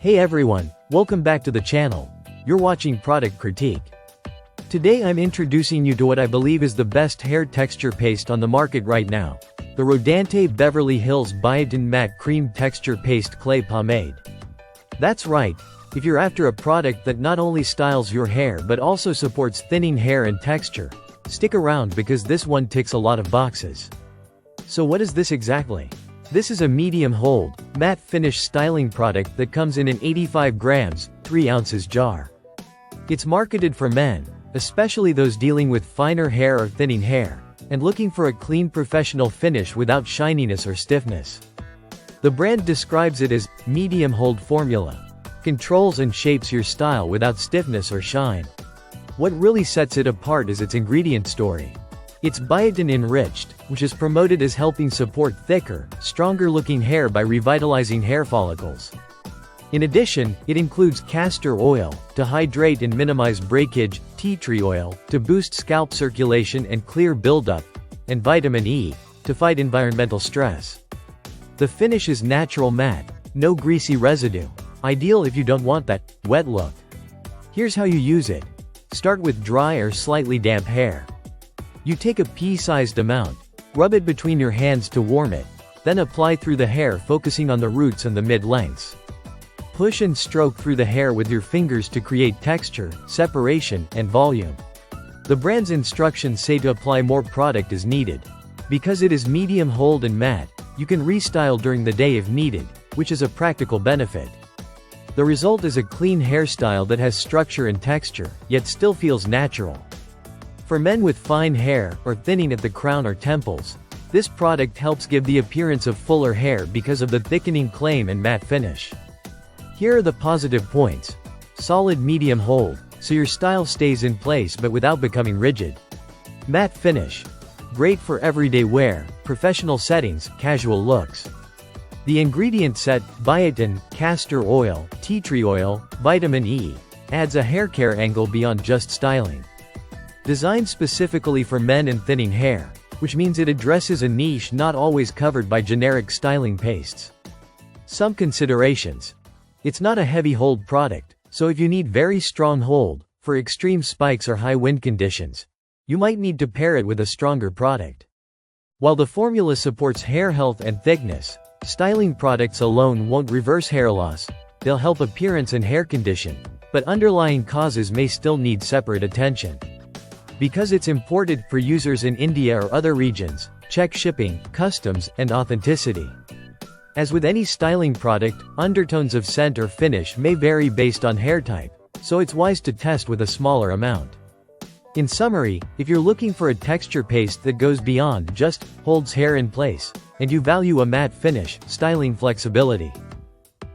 Hey everyone, welcome back to the channel. You're watching Product Critique. Today I'm introducing you to what I believe is the best hair texture paste on the market right now. The Rodante Beverly Hills Biotin Matte Cream Texture Paste Clay Pomade. That's right, if you're after a product that not only styles your hair but also supports thinning hair and texture, stick around because this one ticks a lot of boxes. So what is this exactly? This is a medium hold, matte finish styling product that comes in an 85 grams, 3 ounces jar. It's marketed for men, especially those dealing with finer hair or thinning hair, and looking for a clean professional finish without shininess or stiffness. The brand describes it as medium hold formula. Controls and shapes your style without stiffness or shine. What really sets it apart is its ingredient story. It's biotin enriched, which is promoted as helping support thicker, stronger-looking hair by revitalizing hair follicles. In addition, it includes castor oil, to hydrate and minimize breakage, tea tree oil, to boost scalp circulation and clear buildup, and vitamin E, to fight environmental stress. The finish is natural matte, no greasy residue, ideal if you don't want that wet look. Here's how you use it. Start with dry or slightly damp hair. You take a pea-sized amount, rub it between your hands to warm it, then apply through the hair focusing on the roots and the mid-lengths. Push and stroke through the hair with your fingers to create texture, separation, and volume. The brand's instructions say to apply more product as needed. Because it is medium hold and matte, you can restyle during the day if needed, which is a practical benefit. The result is a clean hairstyle that has structure and texture, yet still feels natural. For men with fine hair, or thinning at the crown or temples, this product helps give the appearance of fuller hair because of the thickening claim and matte finish. Here are the positive points. Solid medium hold, so your style stays in place but without becoming rigid. Matte finish. Great for everyday wear, professional settings, casual looks. The ingredient set, biotin, castor oil, tea tree oil, vitamin E, adds a hair care angle beyond just styling. Designed specifically for men and thinning hair, which means it addresses a niche not always covered by generic styling pastes. Some considerations. It's not a heavy hold product, so if you need very strong hold, for extreme spikes or high wind conditions, you might need to pair it with a stronger product. While the formula supports hair health and thickness, styling products alone won't reverse hair loss. They'll help appearance and hair condition, but underlying causes may still need separate attention. Because it's imported for users in India or other regions, check shipping, customs, and authenticity. As with any styling product, undertones of scent or finish may vary based on hair type, so it's wise to test with a smaller amount. In summary, if you're looking for a texture paste that goes beyond just holds hair in place, and you value a matte finish, styling flexibility,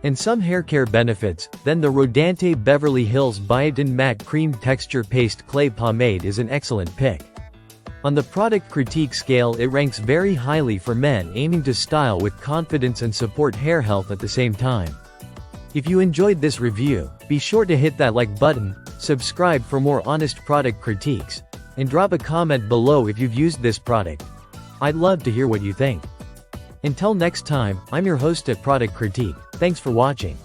and some hair care benefits, then the Rodante Beverly Hills Biotin Matte Cream Texture Paste Clay Pomade is an excellent pick. On the product critique scale, it ranks very highly for men aiming to style with confidence and support hair health at the same time. If you enjoyed this review, be sure to hit that like button, subscribe for more honest product critiques, and drop a comment below if you've used this product. I'd love to hear what you think. Until next time, I'm your host at Product Critique. Thanks for watching.